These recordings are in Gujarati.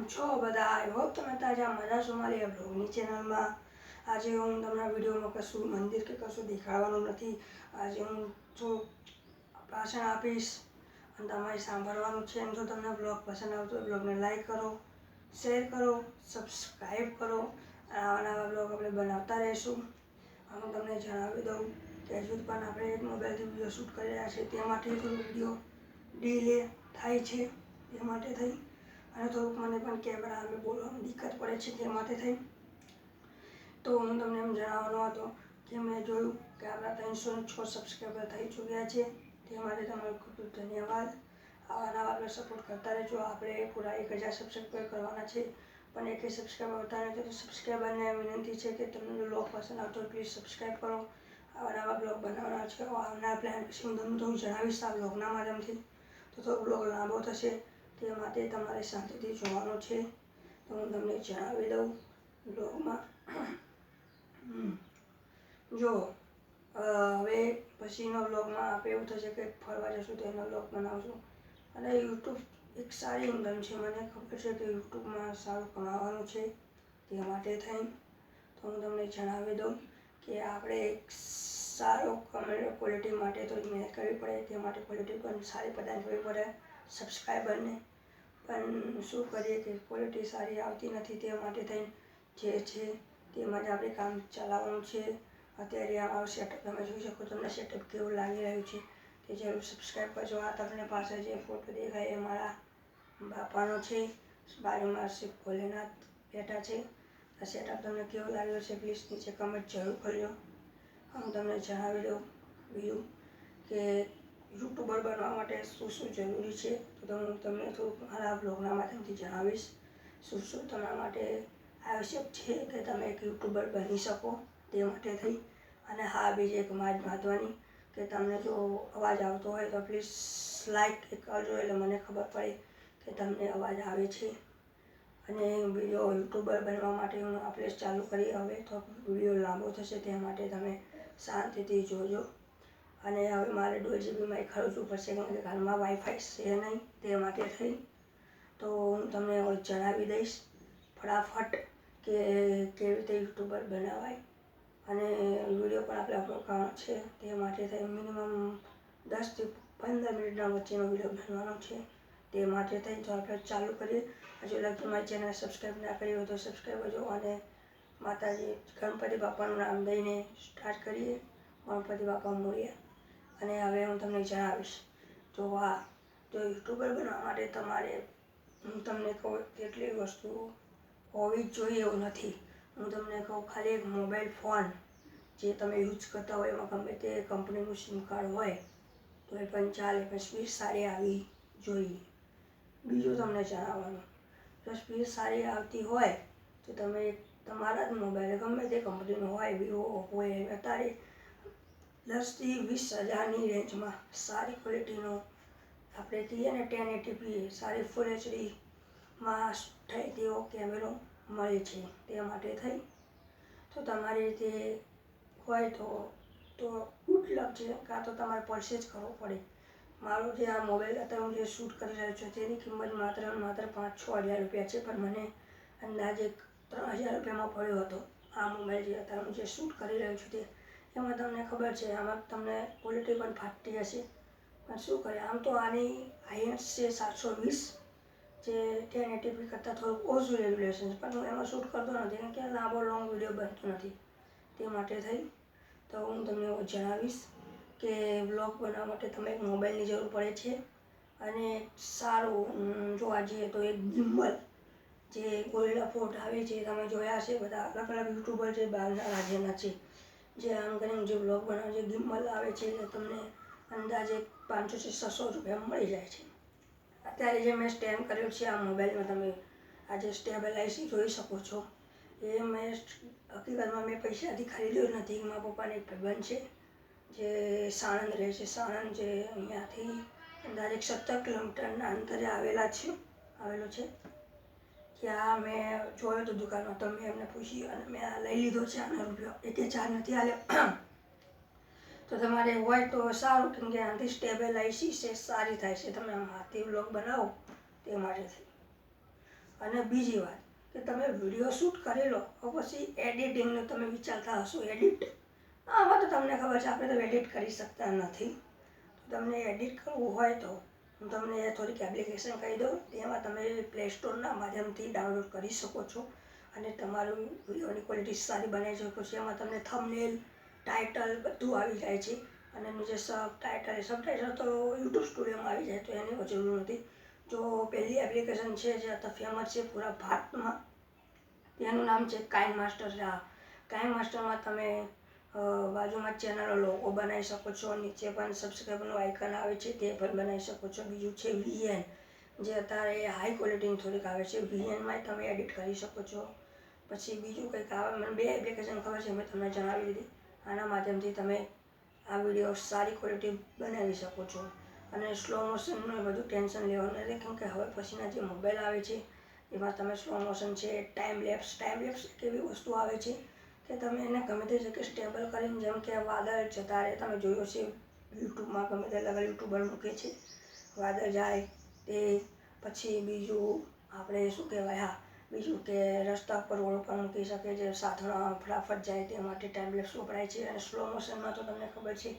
છો બધા? આઈ હોપ તમે તાજા મજા છો મારી બ્લોગની ચેનલમાં. આજે હું તમને વિડીયોમાં કશું મંદિર કે કશું દેખાડવાનું નથી. આજે હું ભાષણ આપીશ અને તમારે સાંભળવાનું છે. અને જો તમને બ્લોગ પસંદ આવતો હોય બ્લોગને લાઈક કરો, શેર કરો, સબસ્ક્રાઈબ કરો. આવા નવા બ્લોગ આપણે બનાવતા રહીશું. હું તમને જણાવી દઉં કે હજુ પણ આપણે એક મોબાઈલથી વિડીયો શૂટ કરી રહ્યા છીએ. તે માટે થોડું વિડીયો ડીલે થાય છે. તે માટે થઈ અને થોડુંક મને પણ કેમેરા સામે બોલવામાં દિક્કત પડે છે. તે માટે થઈ તો હું તમને એમ જણાવવાનો હતો કે મેં જોયું કે આપણા 306 સબસ્ક્રાઈબર થઈ ચૂક્યા છે. તે માટે તમારો ખૂબ ખૂબ ધન્યવાદ. આવા નવા આપણે સપોર્ટ કરતા રહેજો. આપણે પૂરા 1000 સબસ્ક્રાઈબર કરવાના છે, પણ 1 સબસ્ક્રાઈબર હોતા નથી. તો સબસ્ક્રાઈબરને વિનંતી છે કે તમને બ્લોગ પસંદ આવતો હોય પ્લીઝ સબસ્ક્રાઈબ કરો. આવા નવા બ્લોગ બનાવવાના છે. આવનાર પ્લાન વિશે હું તમને થોડું જણાવીશ આ બ્લોગના માધ્યમથી. તો થોડો બ્લોગ લાંબો થશે, તે માટે તમારે શાંતિથી જોવાનો છે. તો હું તમને જણાવી દઉં બ્લોગમાં જો હવે પછીનો બ્લોગમાં આપણે એવું થશે કે ફરવા જશું તેનો બ્લોગ બનાવશું. અને યુટ્યુબ એક સારી ઇન્કમ છે. મને ખબર છે કે યુટ્યુબમાં સારું કમાવાનું છે. તે માટે થઈને તો હું તમને જણાવી દઉં કે આપણે એક સારો ક્વોલિટી માટે થોડી મહેનત કરવી પડે. તે માટે ક્વોલિટી પણ સારી પ્રદાન કરવી પડે. સબસ્ક્રાઈબરને પણ શું કરીએ કે ક્વોલિટી સારી આવતી નથી. તે માટે થઈને જે છે તેમાં જ આપણે કામ ચલાવવાનું છે. અત્યારે આ સેટઅપ તમે જોઈ શકો, તમને સેટઅપ કેવું લાગી રહ્યું છે તે જરૂર સબસ્ક્રાઈબ કરજો. આ તમને પાછળ જે ફોટો દેખાય એ મારા બાપાનો છે. બાજુમાં શિવ ભોલેનાથ બેઠા છે. આ સેટઅપ તમને કેવું લાગ્યું છે પ્લીઝ નીચે કમેન્ટ જરૂર કરજો. હું તમને જણાવી દઉં બીજું કે યુટ્યુબર બનવા માટે શું શું જરૂરી છે. તો હું તમને થોડુંક મારા બ્લોગના માધ્યમથી જણાવીશ શું શું તમારા માટે આવશ્યક છે કે તમે એક યુટ્યુબર બની શકો. તે માટે થઈ અને હા, બીજી એક મહત્ત્વની કે તમને જો અવાજ આવતો હોય તો પ્લીઝ લાઈક કરજો, એટલે મને ખબર પડે કે તમને અવાજ આવે છે. અને વિડીયો યુટ્યુબર બનવા માટે હું આપણે ચાલુ કરી હવે તો વિડીયો લાંબો થશે. તે માટે તમે શાંતિથી જોજો. અને હવે મારે 2 GB ખર્ચવું પડશે કેમ કે ઘરમાં વાઈફાઈ છે નહીં. તે માટે થઈ તો હું તમને જણાવી દઈશ ફટાફટ કે કેવી રીતે યુટ્યુબર બનાવાય. અને વિડીયો પણ આપણે અપલોડ કરવાનો છે. તે માટે થઈ મિનિમમ 10 થી 15 મિનિટના વચ્ચેનો વિડીયો બનવાનો છે. તે માટે થઈ તો આપણે ચાલુ કરીએ. હજુ લગી મારી ચેનલ સબસ્ક્રાઈબ ના કરી હોય તો સબસ્ક્રાઈબ કરજો. અને માતાજી ગણપતિ બાપાનું નામ દઈને સ્ટાર્ટ કરીએ. ગણપતિ બાપા મોર્યા. અને હવે હું તમને જણાવીશ તો જો યુટ્યુબર બનવા માટે તમારે હું તમને કહું કેટલી વસ્તુ હોવી જ જોઈએ એવું નથી. હું તમને કહું ખાલી એક મોબાઈલ ફોન જે તમે યુઝ કરતા હોય એમાં ગમે તે કંપનીનું સિમ કાર્ડ હોય તો એ પણ ચાલે, પણ સ્પીડ સારી આવી જોઈએ. બીજું તમને જણાવવાનું, જો સ્પીડ સારી આવતી હોય તો તમે તમારા જ મોબાઈલ ગમે તે કંપનીનો હોય, વિવો, ઓપ્પો, અત્યારે 10 થી 20 હજારની રેન્જમાં સારી ક્વોલિટીનો આપણે કહીએ ને 1080p સારી ફૂલ એચડીમાં થાય તેવો કેમેરો મળે છે. તે માટે થઈ તો તમારી રીતે હોય તો ગુડ લક છે, કાં તો તમારે પડશે જ કરવો પડે. મારો જે આ મોબાઈલ અત્યારે હું જે શૂટ કરી રહ્યો છું તેની કિંમત માત્ર 5-6 હજાર રૂપિયા છે, પણ મને અંદાજે 3000 રૂપિયામાં પડ્યો હતો. આ મોબાઈલ જે અત્યારે હું જે શૂટ કરી રહ્યો છું તે એમાં તમને ખબર છે આમાં તમને ક્વોલિટી પણ ફાટતી હશે, પણ શું કરે આમ તો આની IS છે 720 જે 1080p કરતાં થોડુંક ઓછું રેગ્યુલેશન, પણ હું એમાં શૂટ કરતો નથી કેમ કે લાંબો લોંગ વિડીયો બનતો નથી. તે માટે થઈ તો હું તમને જણાવીશ કે વ્લોગ બનાવવા માટે તમે એક મોબાઈલની જરૂર પડે છે. અને સારું જોવા જઈએ તો એક ગિમ્બલ જે ગોરિલ્લા પોર્ટ આવે છે તમે જોયા છે બધા અલગ અલગ યુટ્યુબર જે બહારના રાજ્યના છે જે આમ કરીને જે વ્લોગ બનાવે છે. ગિમ્બલ આવે છે જે તમને અંદાજે 500 થી 600 રૂપિયામાં મળી જાય છે. અત્યારે જે મેં સ્ટેન્ડ કર્યો છે આ મોબાઈલમાં તમે આજે સ્ટેબલાઇઝર જોઈ શકો છો. એ મેં હકીકતમાં મેં પૈસાથી ખરીદ્યો નથી. મારા પપ્પાને એક ભાઈબંધ છે જે સાણંદ રહે છે. સાણંદ જે અહીંયાથી અંદાજે 17 કિલોમીટરના અંતરે આવેલો છે. ત્યાં મેં જોયો તો દુકાનમાં તો મેં એમને પૂછી અને મેં આ લઈ લીધો છે. આનો રૂપિયો એકે ચાર્જ નથી આલ્યો. તો તમારે હોય તો સારું કેમ કે આનાથી સ્ટેબલાઇઝર છે સારી થાય છે. તમે આમ હાથથી વ્લોગ બનાવો તે માટે થઈ અને બીજી વાત કે તમે વિડીયો શૂટ કરી લો પછી એડિટિંગનું તમે વિચારતા હશો એડિટ આમાં તો તમને ખબર છે આપણે તો એડિટ કરી શકતા નથી. તો તમને એડિટ કરવું હોય તો હું તમને થોડીક એપ્લિકેશન કહી દઉં. તેમાં તમે પ્લે સ્ટોરના માધ્યમથી ડાઉનલોડ કરી શકો છો અને તમારું વિડીયોની ક્વોલિટી સારી બનાવી શકો છો. એમાં તમને થંબનેલ, ટાઇટલ બધું આવી જાય છે અને નીચે સબટાઇટલ તો યુટ્યુબ સ્ટુડિયોમાં આવી જાય, તો એની જરૂર નથી. જો પહેલી એપ્લિકેશન છે જે અત્યારે ફેમસ છે પૂરા ભારતમાં, તેનું નામ છે કાઇન માસ્ટર. કાઇન માસ્ટરમાં તમે બાજુમાં ચેનલનો લોગો બનાવી શકો છો, નીચે પણ સબસ્ક્રાઈબરનું આઇકન આવે છે તે પણ બનાવી શકો છો. બીજું છે VN, જે અત્યારે હાઈ ક્વોલિટીની થોડીક આવે છે, VNમાં તમે એડિટ કરી શકો છો. પછી બીજું કંઈક આવે, મને 2 એપ્લિકેશન ખબર છે, મેં તમને જણાવી દીધી. આના માધ્યમથી તમે આ વિડીયો સારી ક્વોલિટી બનાવી શકો છો. અને સ્લો મોશનનું બધું ટેન્શન લેવાનું નથી, કેમ કે હવે પછીના જે મોબાઈલ આવે છે એમાં તમે સ્લો મોશન છે, ટાઈમ લેપ્સ એક એવી વસ્તુ આવે છે કે તમે એને ગમે તે જગ્યાએ સ્ટેબલ કરીને, જેમ કે વાદળ જતા રહે, તમે જોયો છે યુટ્યુબમાં ગમે તે અલગ યુટ્યુબર મૂકે છે વાદળ જાય તે. પછી બીજું આપણે શું કહેવાય, બીજું કે રસ્તા પર રોડ પર મૂકી શકે છે, સાધનો ફટાફટ જાય તે માટે ટાઈમ લેપ્સ વપરાય છે. અને સ્લો મોશનમાં તો તમને ખબર છે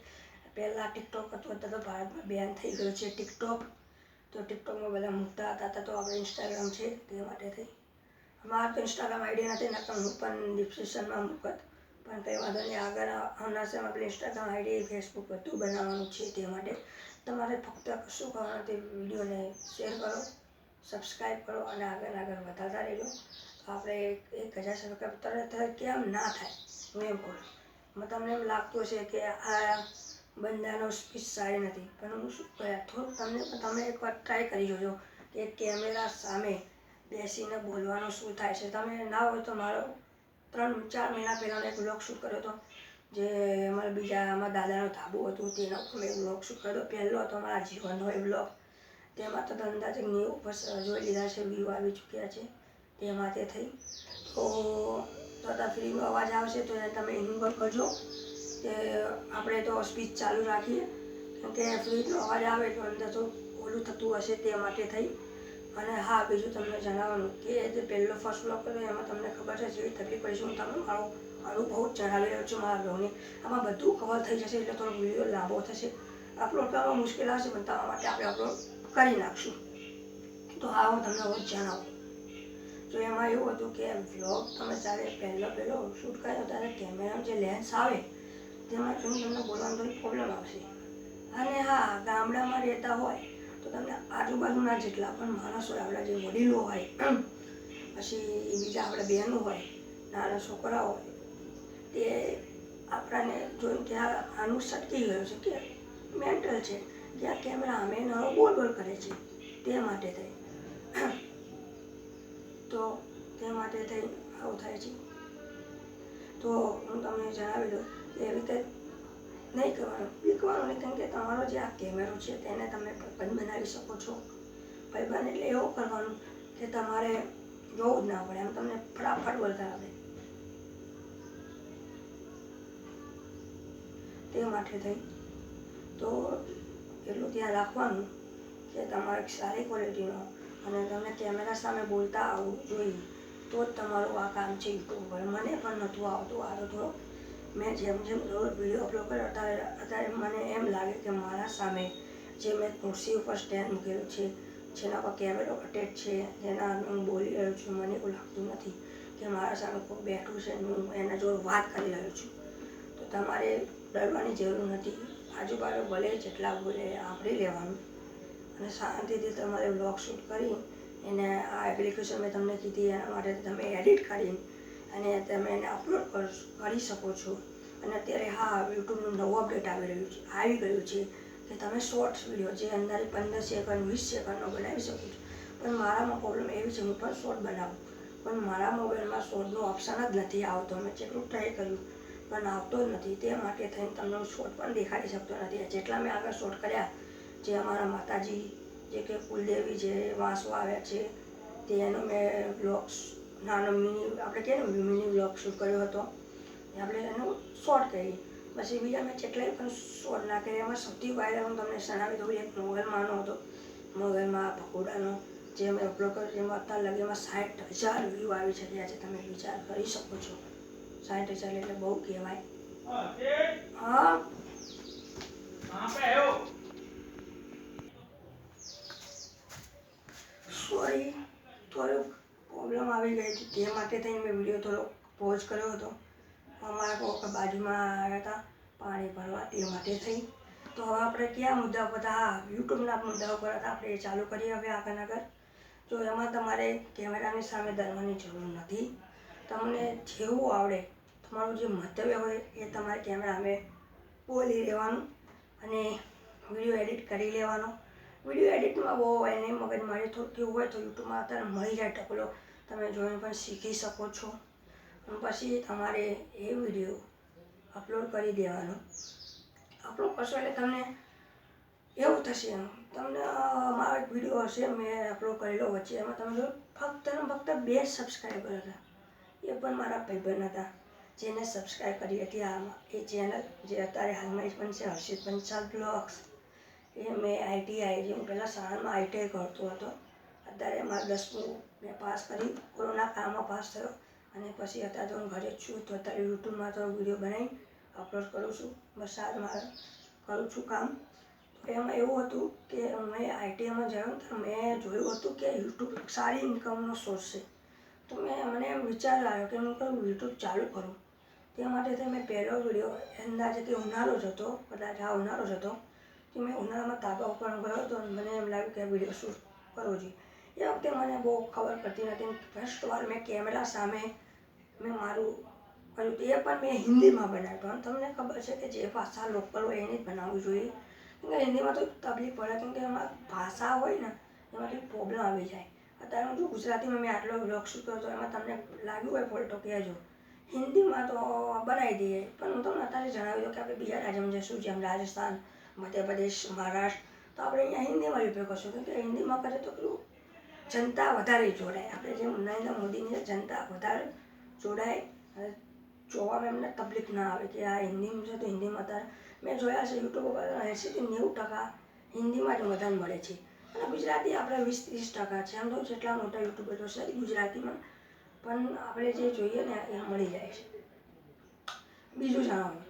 પહેલાં ટિકટોક હતું, અત્યારે તો ભારતમાં બેન થઈ ગયું છે ટિકટોક. તો ટિકટોકમાં બધા મૂકતા હતા, તો આપણે ઇન્સ્ટાગ્રામ છે તે માટે થઈ. અમારે તો ઇન્સ્ટાગ્રામ આઈડી નથી, નકર હું પણ ડિસ્ક્રિપ્શનમાં મૂકત, પણ કંઈ વાંધો નહીં. આગળ આવનાર સમયમાં આપણે ઇન્સ્ટાગ્રામ આઈડી, ફેસબુક બધું બનાવવાનું છે. તે માટે તમારે ફક્ત કશું કરવાનું નથી, વિડીયોને શેર કરો, સબસ્ક્રાઈબ કરો અને આગળ વધારતા રહેજો. તો આપણે 1000 સબસ્ક્રાઈબ તરત કેમ ના થાય, હું એમ કહું છું. તમને એમ લાગતું હશે કે આ બંદાનો સ્પીચ સારી નથી, પણ હું શું કહ્યા થોડુંક તમે એકવાર ટ્રાય કરી જોજો કે કેમેરા સામે બેસીને બોલવાનું શું થાય છે. તમે ના હોય તો મારો 3-4 મહિના પહેલાંનો એક વ્લોગ શૂટ કર્યો હતો, જે અમારા દાદાનું ધાબુ હતું, તેના ઉપર મેં વ્લોગ શૂટ કર્યો હતો. પહેલો હતો મારા જીવનનો એ વ્લોગ. તેમાં તો અંદાજે 90 જોઈ લીધા છે, વ્યૂ આવી ચૂક્યા છે. તે માટે થઈ તો ફ્રીનો અવાજ આવશે તો એને તમે ઇગ્નોર કરજો, કે આપણે તો સ્પીચ ચાલુ રાખીએ, કેમ કે ફ્રીનો અવાજ આવે તો અંદર તો ઓલું થતું હશે તે માટે થઈ. અને બીજું તમને જણાવવાનું કે જે પહેલો ફર્સ્ટ વ્લોગ કર્યો એમાં તમને ખબર છે જેવી તકલીફ પડી છે, હું તમને મારો અનુભવ જણાવી રહ્યો છું મારા બ્લોગની. આમાં બધું કવર થઈ જશે, એટલે થોડો વિડીયો લાંબો થશે, અપલોડ કરવામાં મુશ્કેલ આવશે, પણ તમારા માટે આપણે અપલોડ કરી નાખશું. તો હું તમને રોજ જણાવું. તો એમાં એવું હતું કે વ્લોગ તમે જ્યારે પહેલો શૂટ કર્યો ત્યારે કેમેરાનો જે લેન્સ આવે તેમાં તમને બોલવાનું થોડી પ્રોબ્લેમ આવશે. અને ગામડામાં રહેતા હોય તો તમને આજુબાજુના જેટલા પણ માણસ હોય, આપણા જે વડીલો હોય, પછી બીજા આપણા બહેનો હોય, નાના છોકરા હોય, તે આપણાને જોઈને કે આનું સટકી ગયું છે, કે મેન્ટલ છે, કે આ કેમેરા અમે બોલ કરે છે, તે માટે થઈ. તો તે માટે થઈ આવું થાય છે. તો હું તમને જણાવી દઉં કે એવી રીતે નહીં કરવાનું, બીકવાનું નહીં, કેમ કે તમારો જે આ કેમેરો છે તેને તમે ભાઈબંધ બનાવી શકો છો. ભાઈબંધ એટલે એવું કરવાનું કે તમારે જોવું જ ના પડે, એમ તમને ફટાફટ બોલતા આવે. તે માટે થઈ તો એટલું ધ્યાન રાખવાનું કે તમારે સારી ક્વોલિટીનો અને તમને કેમેરા સામે બોલતા આવવું જોઈએ, તો જ તમારું આ કામ છે યુટ્યુબ પર. મને પણ નહોતું આવતું, આ તો થોડો મેં જેમ રોજ વિડીયો અપલોડ કર્યો અત્યારે મને એમ લાગે કે મારા સામે જે મેં ખુરશી ઉપર સ્ટેન્ડ મૂકેલું છે, જેના પર કેમેરો અટેચ છે, જેના હું બોલી રહ્યો છું, મને એવું લાગતું નથી કે મારા સામે કોઈ બેઠું છે, હું એના જોડે વાત કરી રહ્યો છું. તો તમારે ડરવાની જરૂર નથી. આજુબાજુ ભલે જેટલા બોલે સાંભળી લેવાનું અને શાંતિથી તમારે વ્લોગ શૂટ કરી એને આ એપ્લિકેશન મેં તમને કીધી એના માટે તમે એડિટ કરી અને તમે એને અપલોડ કરી શકો છો. અને અત્યારે યુટ્યુબનું નવું અપડેટ આવી ગયું છે કે તમે શોર્ટ્સ વિડીયો જે અંદર 15 સેકન્ડ 20 સેકન્ડનો બનાવી શકો છો. પણ મારામાં પ્રોબ્લેમ એવી છે, હું પણ શોર્ટ બનાવું, પણ મારા મોબાઈલમાં શોર્ટનો ઓપ્શન જ નથી આવતો. મેં જેટલું ટ્રાય કર્યું પણ આવતો જ નથી. તે માટે થઈને તમને શોર્ટ પણ દેખાડી શકતો નથી. જેટલા મેં આગળ શોર્ટ કર્યા, જે અમારા માતાજી જે કે કુલદેવી જે વાંસો આવ્યા છે તેનો મેં બ્લોગ્સ નાનો આપણે કહીએ ને મિની બ્લોગ શૂટ કર્યો હતો, આપણે એનું શોર્ટ કરી. પછી બીજા મેં જેટલાય પણ શોર્ટ ના કર્યા, એમાં સૌથી વાયરલ હું તમને જણાવી દઉં, એક મોગલમાનો હતો, મોગલમાં ભગોડાનો. જે મેં અપલોડ કર્યો એમાં અત્યાર લગીમાં 60,000 વ્યૂ આવી ચૂક્યા છે. તમે વિચાર કરી શકો છો. 60,000 એટલે બહુ કહેવાય. હા સોરી, થોડુંક પ્રોબ્લેમ આવી ગઈ હતી, તે માટે થઈને મેં વિડીયો થોડો પોઝ કર્યો હતો. અમારા કોક બાજુમાં આવ્યા હતા પાણી ભરવા, તે માટે થઈ. તો હવે આપણે કયા મુદ્દા પર હતા? હા, યુટ્યુબના મુદ્દા ઉપર હતા. આપણે એ ચાલુ કરીએ હવે આગળ. તો એમાં તમારે કેમેરાની સામે ડરવાની જરૂર નથી. તમને જેવું આવડે, તમારું જે મંતવ્ય હોય એ તમારે કેમેરા સામે બોલી લેવાનું અને વિડીયો એડિટ કરી લેવાનો. વિડીયો એડિટમાં બહુ એની મગજમારી થોડું કેવું હોય તો યુટ્યુબમાં અત્યારે મળી જાય ટકલો, તમે જોઈને પણ શીખી શકો છો. અને પછી તમારે એ વિડીયો અપલોડ કરી દેવાનો. અપલોડ કરશો એટલે તમને એવું થશે, તમને મારો એક વિડીયો હશે મેં અપલોડ કરેલો વચ્ચે, એમાં તમે જો ફક્ત ને ફક્ત 2 સબસ્ક્રાઈબર હતા. એ પણ મારા ભાઈબંધ હતા જેને સબસ્ક્રાઈબ કરી હતી એ ચેનલ, જે અત્યારે હાલમાં પણ છે, હર્ષિત પંચાલ બ્લોગ્સ. એ મેં ITI, જે હું પહેલાં શાળામાં ITI કરતો હતો. અત્યારે મારે 10મું મેં પાસ કરી, કોરોના કાળમાં પાસ થયો. અને પછી અત્યારે તો હું ઘરે જ છું, તો અત્યારે યુટ્યુબમાં તો વિડીયો બનાવી અપલોડ કરું છું. બસ આ જ મારે કરું છું કામ. તો એમાં એવું હતું કે મેં ITIમાં જોયું તો મેં જોયું હતું કે યુટ્યુબ એક સારી ઇન્કમનો સોર્સ છે. તો મને એમ વિચાર આવ્યો કે હું કરું યુટ્યુબ ચાલુ કરું. તે માટે મેં પહેલો વિડીયો અંદાજે કે ઉનાળો જ હતો, કદાચ આ ઉનાળો જ હતો, કે મેં ઉનાળામાં ધાબા ઉપર ગયો હતો. મને એમ લાગ્યું કે વિડીયો શૂટ કરવો જોઈએ. એ વખતે મને બહુ ખબર પડતી નથી. ફર્સ્ટ વાર મેં કેમેરા સામે મેં મારું કર્યું. એ પણ મેં હિન્દીમાં બનાવ્યું. પણ તમને ખબર છે કે જે ભાષા લોકલ હોય એને જ બનાવવી જોઈએ. કેમ કે હિન્દીમાં તો તકલીફ પડે, કેમ કે એમાં ભાષા હોય ને એમાંથી પ્રોબ્લેમ આવી જાય. અત્યારે હું જો ગુજરાતીમાં મેં આટલો વ્લોગ શૂટ કર્યો તો એમાં તમને લાગ્યું હોય ફોલ્ટો કહેજો. હિન્દીમાં તો બનાવી દઈએ, પણ હું તમને અત્યારે જણાવી દઉં કે આપણે બીજા રાજ્યમાં જઈશું, જેમ રાજસ્થાન, મધ્યપ્રદેશ, મહારાષ્ટ્ર, તો આપણે અહીંયા હિન્દીમાં ઉપયોગ કરશું. કેમ કે હિન્દીમાં કરીએ તો પેલું જનતા વધારે જોડાય. આપણે જેમ નરેન્દ્ર મોદીની જનતા વધારે જોડાય અને જોવામાં એમને તકલીફ ના આવે કે આ હિન્દીમાં છે તો હિન્દીમાં. અત્યારે મેં જોયા છે યુટ્યુબ ઉપર 80 થી 90% હિન્દીમાં જ વધારે મળે છે. અને ગુજરાતી આપણે 20-30% છે. આમ તો જેટલા મોટા યુટ્યુબરો છે ગુજરાતીમાં, પણ આપણે જે જોઈએ ને એ મળી જાય છે. બીજું જાણવાનું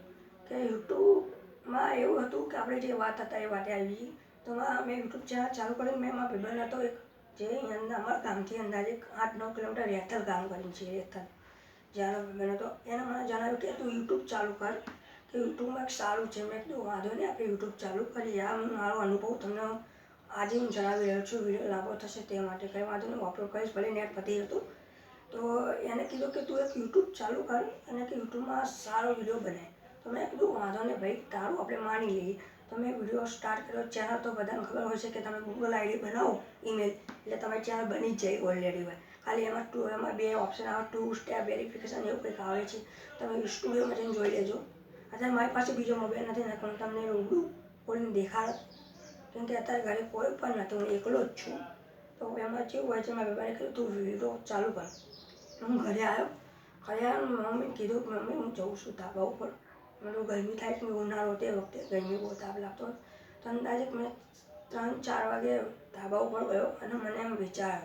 કે યુટ્યુબમાં એવું હતું કે આપણે જે વાત હતા એ વાતે આવી ગઈ. તો મેં યુટ્યુબ ચેનલ ચાલુ કરીને મેં મારા ભાઈબંધ હતો એક, જે અમારા ગામથી અંદાજે 8-9 કિલોમીટર રેથલ ગામ કરીને છે. રેથલ જ્યાંનો ભાઈબંધ હતો, એને મને જણાવ્યું કે તું યુટ્યુબ ચાલુ કર, કે યુટ્યુબમાં એક સારું છે. મેં કીધું વાંધો નહીં, આપણે યુટ્યુબ ચાલુ કરીએ. આ મારો અનુભવ તમને આજે હું જણાવી રહ્યો છું. વિડીયો લાંબો થશે તે માટે કંઈ વાંધો નહીં, હું અપલોડ કરીશ, ભલે નેટ પતી હતું. તો એને કીધું કે તું એક યુટ્યુબ ચાલુ કર અને કે યુટ્યુબમાં સારો વિડીયો બનાય. તો મેં કીધું વાંધો નહીં ભાઈ, તારું આપણે માની લઈએ. તો મેં વિડીયો સ્ટાર્ટ કર્યો. ચેનલ તો બધાને ખબર હોય છે કે તમે ગૂગલ ID બનાવો ઈમેલ એટલે તમારી ચેનલ બની જ જાય ઓલરેડી હોય. ખાલી એમાં 2 ઓપ્શન આવે, 2 સ્ટેપ વેરિફિકેશન એવું કંઈક આવે છે. તમે સ્ટુડિયોમાં જઈને જોઈ લેજો. અત્યારે મારી પાસે બીજો મોબાઈલ નથી ને પણ તમને રૂબરૂ ખોલીને દેખાડ, કેમ કે અત્યારે ઘરે કોઈ પણ નથી, હું એકલો જ છું. તો એમાં કેવું હોય છે, મારા ભાઈને કીધું તું વિડીયો ચાલુ કર. હું ઘરે આવ્યો. મમ્મીને કીધું કે મમ્મી હું જઉં છું ધાબા ઉપર. મને ગરમી થાય છે, ઉનાળો તે વખતે ગરમી બહુ તાપ લાગતો. તો અંદાજે મેં 3-4 વાગે ધાબા ઉપર ગયો અને મને એમ વિચાર,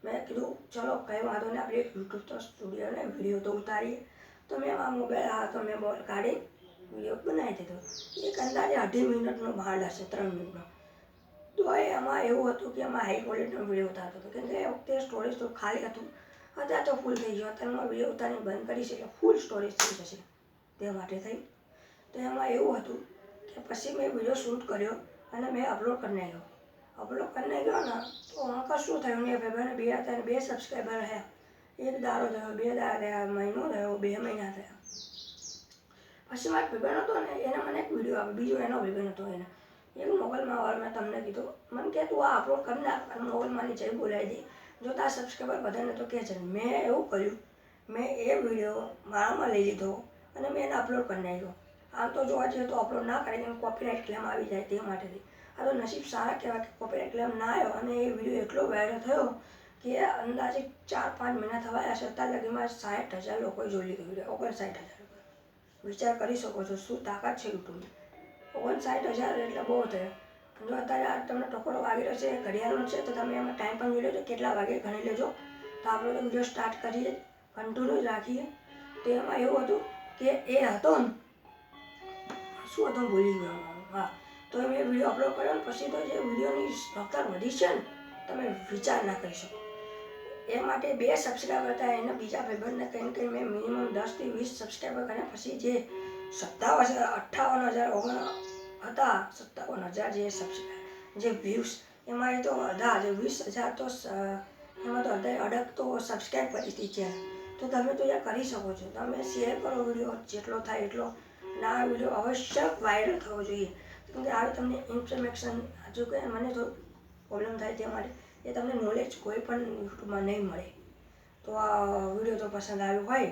મેં કીધું ચલો કંઈ વાંધો નહીં, આપણે યુટ્યુબ તો સ્ટુડિયોને વિડીયો તો ઉતારીએ. તો મેં આ મોબાઈલ તો મેં મોબાઈલ કાઢી વિડીયો બનાવી દીધો. એક અંદાજે 2.5 મિનિટનો ભાડ હશે, 3 મિનિટનો. તો એમાં એવું હતું કે એમાં હાઈ ક્વોલિટીનો વિડીયો ઉતારતો હતો, કેમ કે એ વખતે સ્ટોરેજ તો ખાલી હતું. અત્યારે તો ફૂલ થઈ ગયો. અત્યારે હું વિડીયો ઉતારીને બંધ કરીશ એટલે ફૂલ સ્ટોરેજ થઈ જશે, તે માટે થઈ. તો એમાં એવું હતું કે પછી મેં વિડીયો શૂટ કર્યો અને મેં અપલોડ કરી નાખ્યો. અપલોડ કરીને ગયો ને તો આમાં શું થયું, મેં ભાઈબંધને 2 સબસ્ક્રાઈબર રહ્યા. 1 દાડો થયો, 2 દાડા થયા, મહિનો થયો, 2 મહિના થયા. પછી મારો ભાઈબંધ હતો ને એને મને એક વિડીયો આપ્યો. બીજો એનો ભાઈબંધ હતો, એને એક મોબાઈલમાં મેં તમને કીધું, મને કે તું આ અપલોડ કરી નાખ અને મોબાઈલમાંની જઈ બોલાવી દે. જો તારા સબસ્ક્રાઈબર બધાને તો કહે છે. મેં એવું કર્યું, મેં એ વિડીયો મારામાં લઈ લીધો અને મેં એને અપલોડ કરી નાખ્યો. આમ તો જોવા જઈએ તો અપલોડ ના કરે, કેમ કોપીરાઇટ ક્લેમ આવી જાય તે માટેથી. આ તો નસીબ સારા કહેવાય કે કોપીરાઇટ ક્લેમ ના આવ્યો અને એ વિડીયો એટલો વાયરલ થયો કે અંદાજે 4-5 મહિના થવા આવ્યા છે. અત્યાર લગીમાં 60,000 લોકોએ જોઈ લીધો વિડીયો. 59,000. વિચાર કરી શકો છો શું તાકાત છે યુટ્યુબની. 59,000 એટલે બહુ થયો. જો અત્યારે તમને ટકોરો વાગી રહ્યો છે ઘડિયાળનો છે તો તમે એમાં ટાઈમ પણ જોઈ લેજો કેટલા વાગે ગણી લેજો. તો આપણે તો વિડીયો સ્ટાર્ટ કરીએ, કન્ટિન્યુ રાખીએ. તો એમાં એવું હતું કે એ હતો ને શું હતું ભૂલી ગયો. હા, તો મેં વિડીયો અપલોડ કર્યો ને પછી તો જે વિડીયોની રફતાર વધી છે ને તમે વિચાર ના કરી શકો. એ માટે 2 સબસ્ક્રાઈબર હતા, એને બીજા ભાઈબંધને કહીને મેં મિનિમમ 10 થી 20 સબસ્ક્રાઈબર કર્યા. પછી જે 58,000 હતા, 57,000 જે સબસ્ક્રાઈબર જે વ્યૂઝ એમાં તો અડધા જે 20,000 તો એમાં તો અડગ તો સબસ્ક્રાઈબ કરી હતી ચેનલ. તો તમે તો યાર કરી શકો છો. તમે શેર કરો વિડીયો જેટલો થાય એટલો. અને આ વિડીયો અવશ્ય વાયરલ થવો જોઈએ. કેમ કે આવી તમને ઇન્ફોર્મેશન હજુ કે મને તો પ્રોબ્લેમ થાય તે માટે એ તમને નોલેજ કોઈ પણ યુટ્યુબમાં નહીં મળે. તો આ વિડીયો તો પસંદ આવ્યો હોય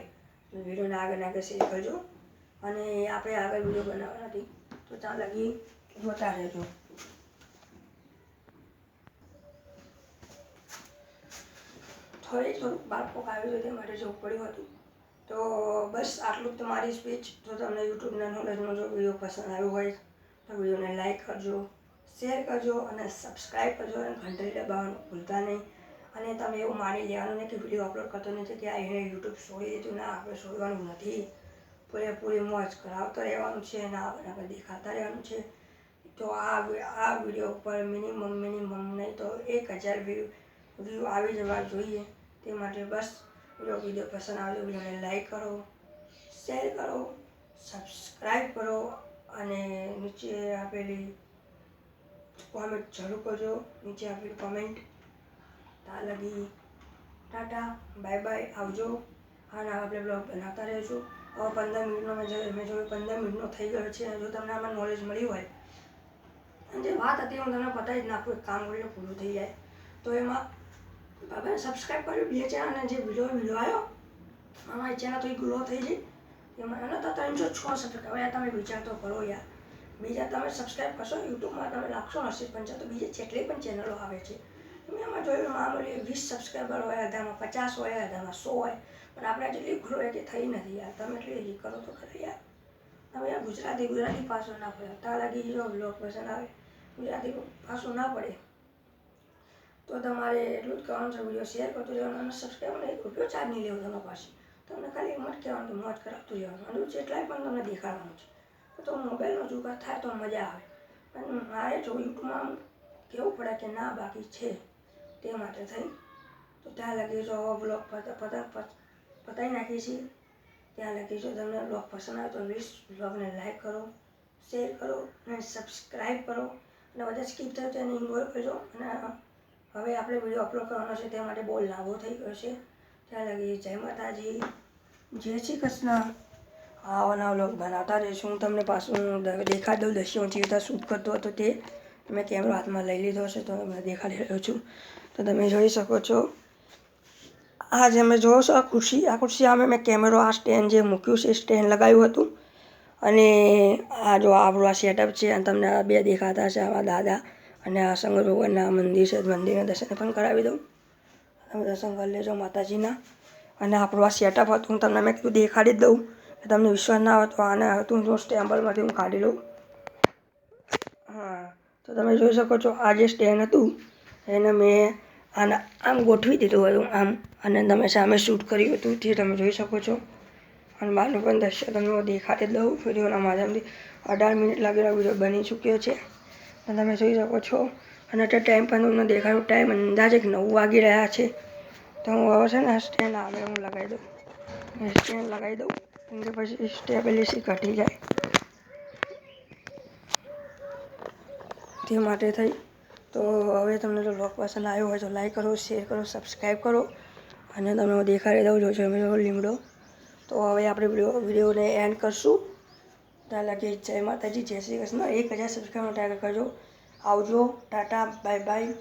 તો વિડીયોને આગળ શેર કરજો. અને આપણે આગળ વિડીયો બનાવવાના હતી તો ત્યાં લગી જોતા રહેજો. થોડુંક બાળકો આવી રીતે માટે જવું પડ્યું હતું. તો બસ આટલું જ તમારી સ્પીચ. જો તમને યુટ્યુબના નોલેજનો જો વિડીયો પસંદ આવ્યો હોય તો વિડીયોને લાઈક કરજો, શેર કરજો અને સબસ્ક્રાઈબ કરજો અને ઘંટડી દબાવવાનું ભૂલતા નહીં. અને તમે એવું માની લેવાનું નહીં કે વિડીયો અપલોડ કરતો નથી કે આ એને યુટ્યુબ છોડી દીધું. ના, આપણે છોડવાનું નથી. પૂરેપૂરી મોજ કરાવતા રહેવાનું છે અને આપણે દેખાતા રહેવાનું છે. તો આ વિડીયો ઉપર મિનિમમ નહીં તો 1,000 વ્યૂ આવી જવા જોઈએ. તે માટે બસ વિડીયો પસંદ આવે તો વિડીયોને લાઈક કરો, શેર કરો, સબસ્ક્રાઈબ કરો અને નીચે આપેલી કોમેન્ટ જરૂર કરજો. નીચે આપેલી કોમેન્ટ. ત્યાં લગી ટાટા, બાય બાય, આવજો. અને આપણે બ્લોગ બનાવતા રહેજો. હવે 15 મિનિટનો મેં જોયું 15 મિનિટનો થઈ ગયો છે. જો તમને આમાં નોલેજ મળ્યું હોય અને જે વાત હતી હું તમને પતાવી જ નાખું, એક કામ કરીને પૂરું થઈ જાય. તો એમાં બાબાને સબસ્ક્રાઈબ કર્યું 2 ચેનલ અને જે વિડીયો આવ્યો અમારી ચેનલ થોડી ગ્રો થઈ ગઈ. એમાં એના તો 366. હવે તમે વિચાર તો કરો યાર. બીજા તમે સબસ્ક્રાઈબ કરશો યુટ્યુબમાં તમે લાગશો 80-50 તો બીજી જેટલી પણ ચેનલો આવે છે. મેં એમાં જોયું મામૂલી 20 સબસ્ક્રાઈબર હોય, અડધામાં 50 હોય, અડધામાં 100 હોય. પણ આપણે જેટલી ગ્રો એ થઈ નથી યાર. તમે એટલી કરો તો ખરી યાર. તમે યાર ગુજરાતી પાછું ના પડે. ત્યાં લાગી જો બ્લોગ પસંદ આવે ગુજરાતી પાછું ના પડે તો તમારે એટલું જ કરવાનું છે. વિડીયો શેર કરતું રહેવાનું અને સબસ્ક્રાઈબરને 1 રૂપિયો ચાર્જ નહીં લેવો તમારી પાસે. તમને ખાલી એમ જ કહેવાનું કે મોજ કરાવતું રહેવાનું અને જેટલાય પણ તમને દેખાડવાનું છે. તો મોબાઈલનો જુગાર થાય તો મજા આવે. પણ મારે જો યુટ્યુબમાં કહેવું પડે કે ના બાકી છે તે માટે થઈ. તો ત્યાં લગી જો બ્લોગ પતાવી નાખીએ છીએ. ત્યાં લગી જો તમને બ્લોગ પસંદ આવે તો પ્લીઝ બ્લોગને લાઈક કરો, શેર કરો અને સબસ્ક્રાઈબ કરો. અને બધા સ્કીપ થયું તો એને ઇગ્નોર કરજો. અને હવે આપણે વિડીયો અપલોડ કરવાનો છે તે માટે બહુ લાંબો થઈ ગયો છે. ત્યાં લગી જય માતાજી, જય શ્રી કૃષ્ણ. આવા વ્લોગ બનાવતા રહીશું. હું તમને પાછું દેખાડી દઉં દસ્યું હું જેવી રીતે શૂટ કરતો હતો તે મેં કેમેરો હાથમાં લઈ લીધો છે તો તમને દેખાડી રહ્યો છું. તો તમે જોઈ શકો છો આ જે અમે જોવો છો આ ખુરશી સામે મેં કેમેરો આ સ્ટેન્ડ જે મૂક્યું છે સ્ટેન્ડ લગાવ્યું હતું. અને આ જો આપણું આ સેટઅપ છે અને તમને આ 2 દેખાતા છે આવા દાદા અને આ શંકર ભગવાનના મંદિર છે. મંદિરના દર્શન પણ કરાવી દઉં. તમે દર્શન કરી લેજો માતાજીના. અને આપણું આ સેટઅપ હતું હું તમને મેં કીધું દેખાડી જ દઉં. તમને વિશ્વાસ ના આવે તો આને હતું જો સ્ટેમ્બલમાંથી હું કાઢી લઉં. હા, તો તમે જોઈ શકો છો આ જે સ્ટેન્ડ હતું એને મેં આમ ગોઠવી દીધું હતું આમ. અને તમે સામે શૂટ કર્યું હતું તે તમે જોઈ શકો છો. અને બહારનું પણ દૃશ્ય તમને દેખાડી જ દઉં. વિડીયોના માધ્યમથી 18 મિનિટ લાગેલો વિડીયો બની ચૂક્યો છે અને તમે જોઈ શકો છો. અને અત્યારે ટાઈમ પણ તમને દેખાડું. ટાઈમ અંદાજે 9 વાગી રહ્યા છે. તો હું હવે છે ને સ્ટેન્ડ આગળ હું લગાવી દઉં. સ્ટેન્ડ લગાવી દઉં કેમ કે પછી સ્ટેબિલિટી ઘટી જાય તે માટે થઈ. તો હવે તમને જો બ્લોગ પસંદ આવ્યો હોય તો લાઈક કરો, શેર કરો, સબસ્ક્રાઈબ કરો. અને તમે દેખાડી દઉં જો છો લીમડો. તો હવે આપણે વિડીયોને એન્ડ કરશું. ત્યાં લગી જય માતાજી, જય શ્રી કૃષ્ણ. 1,000 સબસ્ક્રાઈબર ટાર્ગેટ કરજો. આવજો, ટાટા, બાય બાય.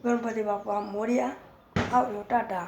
ગણપતિ બાપા મોર્યા. આવજો, ટાટા.